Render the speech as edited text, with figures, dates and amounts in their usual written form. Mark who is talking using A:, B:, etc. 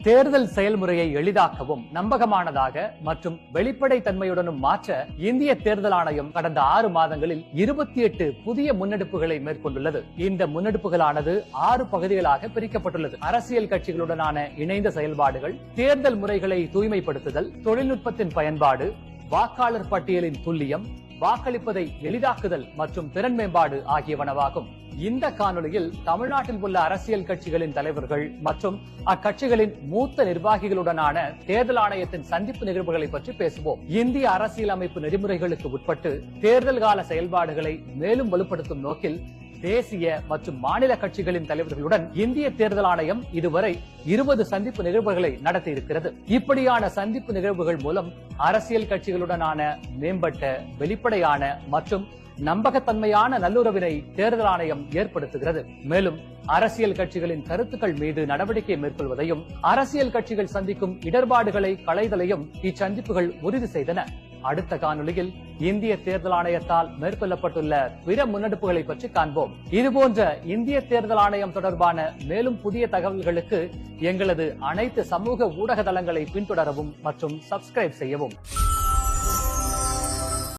A: தேர்தல் செயல்முறையை எளிதாக்கவும் நம்பகமானதாக மற்றும் வெளிப்படை தன்மையுடனும் மாற்ற இந்திய தேர்தல் ஆணையம் கடந்த 6 மாதங்களில் 28 புதிய முன்னெடுப்புகளை மேற்கொண்டுள்ளது. இந்த முன்னெடுப்புகளானது 6 பகுதிகளாக பிரிக்கப்பட்டுள்ளது. அரசியல் கட்சிகளுடனான இணைந்த செயல்பாடுகள், தேர்தல் முறைகளை தூய்மைப்படுத்துதல், தொழில்நுட்பத்தின் பயன்பாடு, வாக்காளர் பட்டியலின் துல்லியம், வாக்களிப்பதை எளிதாக்குதல் மற்றும் திறன் மேம்பாடு ஆகியவனவாகும். இந்த காணொலியில் தமிழ்நாட்டில் உள்ள அரசியல் கட்சிகளின் தலைவர்கள் மற்றும் அக்கட்சிகளின் மூத்த நிர்வாகிகளுடனான தேர்தல் ஆணையத்தின் சந்திப்பு நிகழ்வுகளை பற்றி பேசுவோம். இந்திய அரசியலமைப்பு நெறிமுறைகளுக்கு உட்பட்டு தேர்தல் கால செயல்பாடுகளை மேலும் வலுப்படுத்தும் நோக்கில் தேசிய மற்றும் மாநில கட்சிகளின் தலைவர்களுடன் இந்திய தேர்தல் ஆணையம் இதுவரை 20 சந்திப்பு நிகழ்வுகளை நடத்தி இருக்கிறது. இப்படியான சந்திப்பு நிகழ்வுகள் மூலம் அரசியல் கட்சிகளுடனான மேம்பட்ட, வெளிப்படையான மற்றும் நம்பகத்தன்மையான நல்லுறவினை தேர்தல் ஆணையம் ஏற்படுத்துகிறது. மேலும் அரசியல் கட்சிகளின் கருத்துக்கள் மீது நடவடிக்கை மேற்கொள்வதையும் அரசியல் கட்சிகள் சந்திக்கும் இடர்பாடுகளை களைதலையும் இச்சந்திப்புகள் உறுதி செய்தன. அடுத்த காணொலியில் இந்திய தேர்தல் ஆணையத்தால் மேற்கொள்ளப்பட்டுள்ள பிற முன்னெடுப்புகளை பற்றி காண்போம். இதுபோன்ற இந்திய தேர்தல் ஆணையம் தொடர்பான மேலும் புதிய தகவல்களுக்கு எங்களது அனைத்து சமூக ஊடக தளங்களை பின்தொடரவும் மற்றும் சப்ஸ்கிரைப் செய்யவும்.